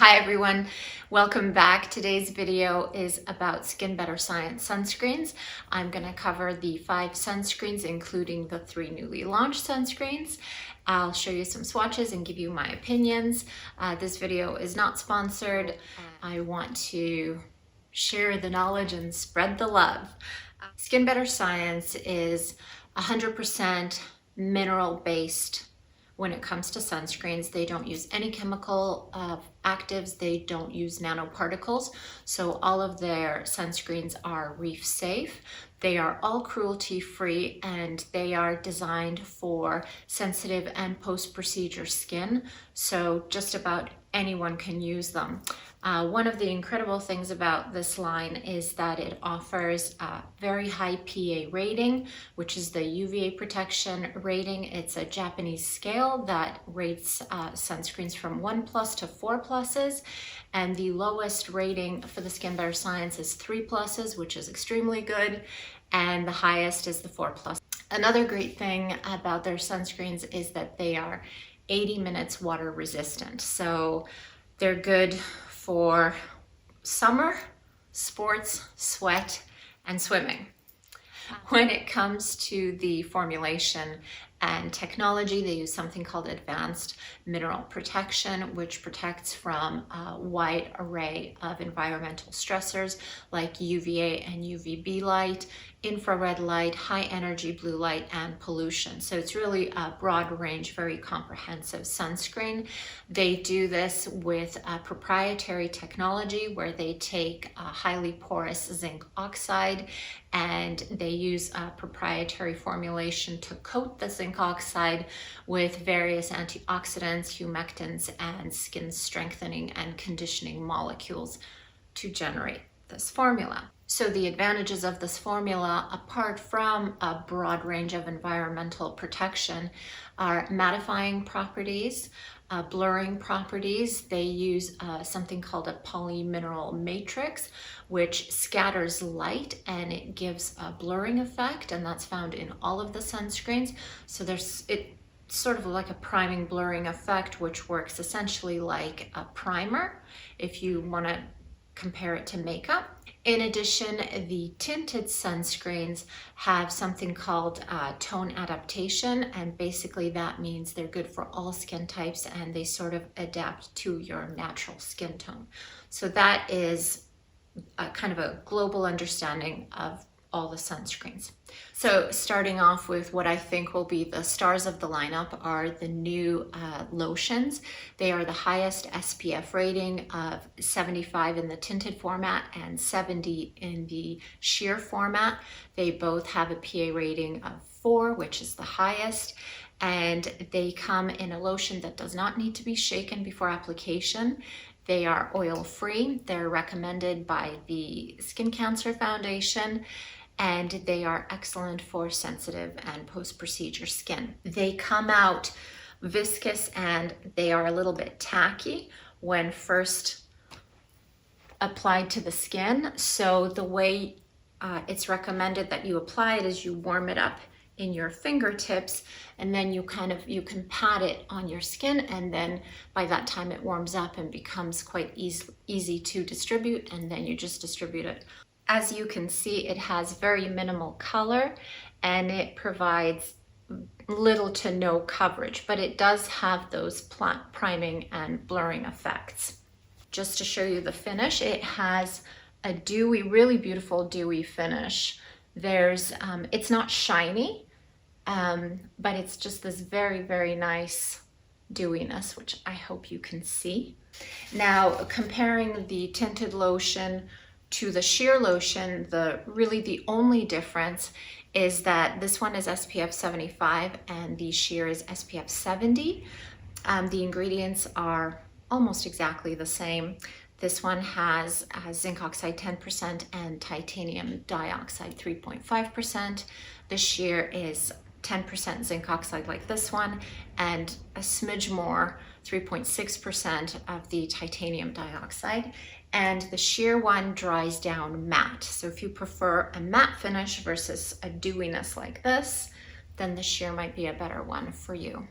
Hi everyone, welcome back. Today's video is about Sunbetter sunscreens. I'm going to cover the 5 sunscreens, including the 3 newly launched sunscreens. I'll show you some swatches and give you my opinions. This video is not sponsored. I want to share the knowledge and spread the love. Sunbetter Science is 100% mineral-based. When it comes to sunscreens, they don't use any chemical actives, they don't use nanoparticles, so all of their sunscreens are reef safe. They are all cruelty free and they are designed for sensitive and post-procedure skin, so just about anyone can use them. One of the incredible things about this line is that it offers a very high PA rating, which is the UVA protection rating. It's a Japanese scale that rates sunscreens from 1+ to 4+, and the lowest rating for the Sunbetter Science is 3+, which is extremely good, and the highest is the 4+. Another great thing about their sunscreens is that they are 80 minutes water resistant, so they're good for summer, sports, sweat, and swimming. When it comes to the formulation and technology, they use something called advanced mineral protection, which protects from a wide array of environmental stressors like UVA and UVB light, infrared light, high energy blue light, and pollution. So it's really a broad range, very comprehensive sunscreen. They do this with a proprietary technology where they take a highly porous zinc oxide and they use a proprietary formulation to coat the zinc oxide with various antioxidants, humectants, and skin strengthening and conditioning molecules to generate this formula. So the advantages of this formula, apart from a broad range of environmental protection, are mattifying properties, blurring properties. They use something called a polymineral matrix, which scatters light and it gives a blurring effect, and that's found in all of the sunscreens. So it's sort of like a priming blurring effect, which works essentially like a primer if you want to compare it to makeup. In addition, the tinted sunscreens have something called tone adaptation, and basically that means they're good for all skin types and they sort of adapt to your natural skin tone. So that is a kind of a global understanding of all the sunscreens. So starting off with what I think will be the stars of the lineup are the new lotions. They are the highest SPF rating of 75 in the tinted format and 70 in the sheer format. They both have a PA rating of 4, which is the highest, and they come in a lotion that does not need to be shaken before application. They are oil-free. They're recommended by the Skin Cancer Foundation, and they are excellent for sensitive and post-procedure skin. They come out viscous and they are a little bit tacky when first applied to the skin. So the way it's recommended that you apply it is you warm it up in your fingertips, and then you can pat it on your skin, and then by that time it warms up and becomes quite easy to distribute, and then you just distribute it. As you can see, it has very minimal color and it provides little to no coverage, but it does have those priming and blurring effects. Just to show you the finish, it has a dewy, really beautiful dewy finish. It's not shiny, but it's just this very, very nice dewiness, which I hope you can see. Now, comparing the tinted lotion to the sheer lotion, really the only difference is that this one is SPF 75 and the sheer is SPF 70. The ingredients are almost exactly the same. This one has zinc oxide 10% and titanium dioxide 3.5%. The sheer is 10% zinc oxide like this one, and a smidge more, 3.6% of the titanium dioxide. And the sheer one dries down matte. So if you prefer a matte finish versus a dewiness like this, then the sheer might be a better one for you.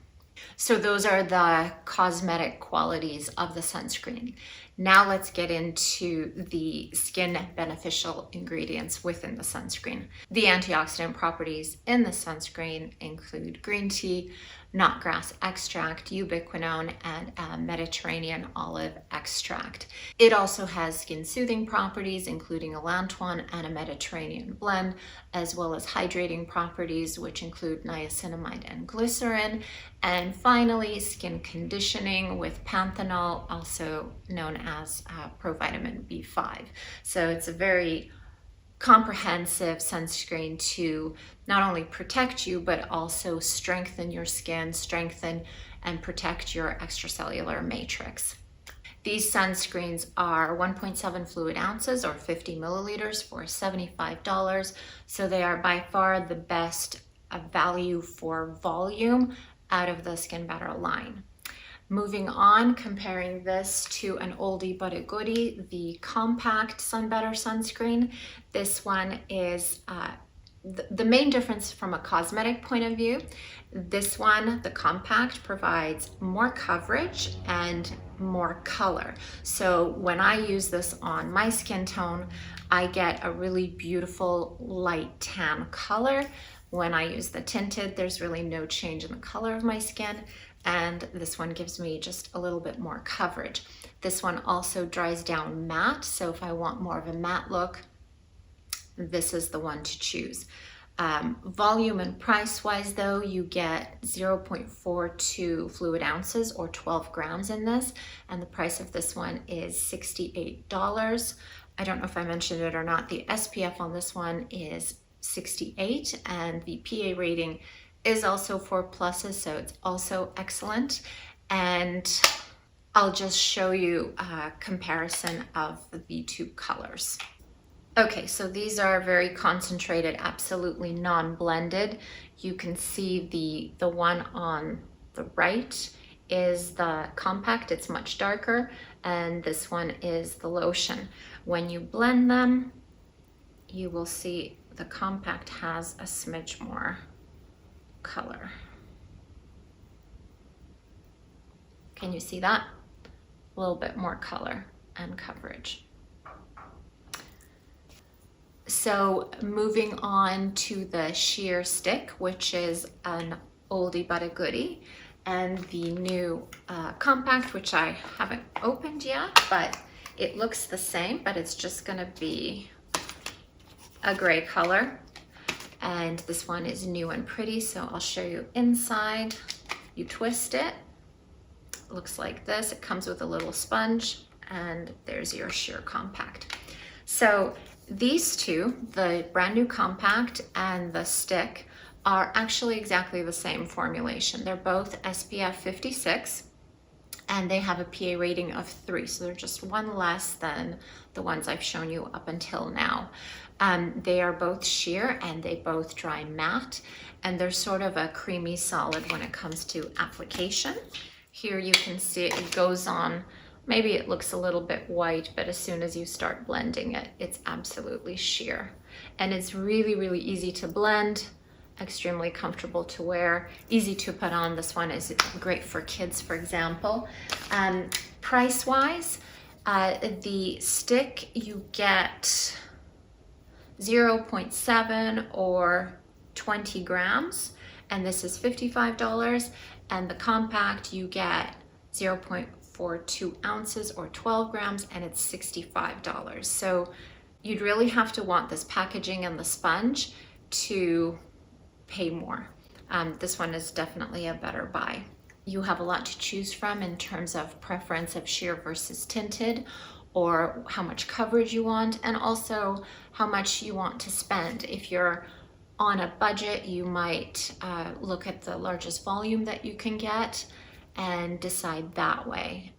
So those are the cosmetic qualities of the sunscreen. Now let's get into the skin beneficial ingredients within the sunscreen. The antioxidant properties in the sunscreen include green tea, knotgrass extract, ubiquinone, and Mediterranean olive extract. It also has skin soothing properties, including allantoin and a Mediterranean blend, as well as hydrating properties, which include niacinamide and glycerin. And finally, skin conditioning with panthenol, also known as provitamin B5. So it's a very comprehensive sunscreen to not only protect you, but also strengthen your skin, strengthen and protect your extracellular matrix. These sunscreens are 1.7 fluid ounces or 50 milliliters for $75. So they are by far the best value for volume out of the Sunbetter line. Moving on, comparing this to an oldie but a goodie, the compact Sunbetter sunscreen. This one is the main difference from a cosmetic point of view. This one, the compact, provides more coverage and more color. So when I use this on my skin tone, I get a really beautiful light tan color. When I use the tinted, there's really no change in the color of my skin. And this one gives me just a little bit more coverage. This one also dries down matte, so if I want more of a matte look, this is the one to choose. Volume and price wise though, you get 0.42 fluid ounces or 12 grams in this, and the price of this one is $68. I don't know if I mentioned it or not, the SPF on this one is 68 and the PA rating is also 4+, so it's also excellent. And I'll just show you a comparison of the two colors. Okay, so these are very concentrated, absolutely non-blended. You can see the one on the right is the compact, it's much darker, and this one is the lotion. When you blend them, you will see the compact has a smidge more color. Can you see that? A little bit more color and coverage. So moving on to the sheer stick, which is an oldie but a goodie, and the new compact, which I haven't opened yet, but it looks the same, but it's just gonna be a gray color. And this one is new and pretty, so I'll show you inside. You twist it, looks like this. It comes with a little sponge, and there's your sheer compact. So these two, the brand new compact and the stick, are actually exactly the same formulation. They're both SPF 56, and they have a PA rating of 3, so they're just one less than the ones I've shown you up until now. They are both sheer and they both dry matte, and they're sort of a creamy solid when it comes to application. Here you can see it goes on, maybe it looks a little bit white, but as soon as you start blending it, it's absolutely sheer. And it's really, really easy to blend, extremely comfortable to wear, easy to put on. This one is great for kids, for example. Price-wise, the stick you get 0.7 or 20 grams, and this is $55, and the compact you get 0.42 ounces or 12 grams, and it's $65. So you'd really have to want this packaging and the sponge to pay more. This one is definitely a better buy. You have a lot to choose from in terms of preference of sheer versus tinted, or how much coverage you want, and also how much you want to spend. If you're on a budget, you might look at the largest volume that you can get and decide that way.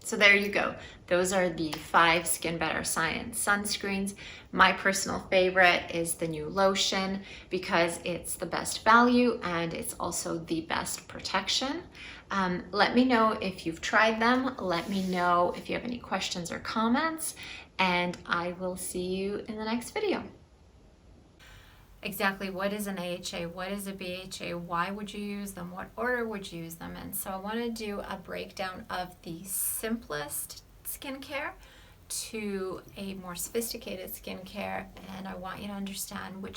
So there you go. Those are the 5 Sunbetter Science sunscreens. My personal favorite is the new lotion because it's the best value and it's also the best protection. Let me know if you've tried them. Let me know if you have any questions or comments, and I will see you in the next video. exactly what is an AHA, what is a BHA, why would you use them, what order would you use them in. So I want to do a breakdown of the simplest skincare to a more sophisticated skincare, and I want you to understand which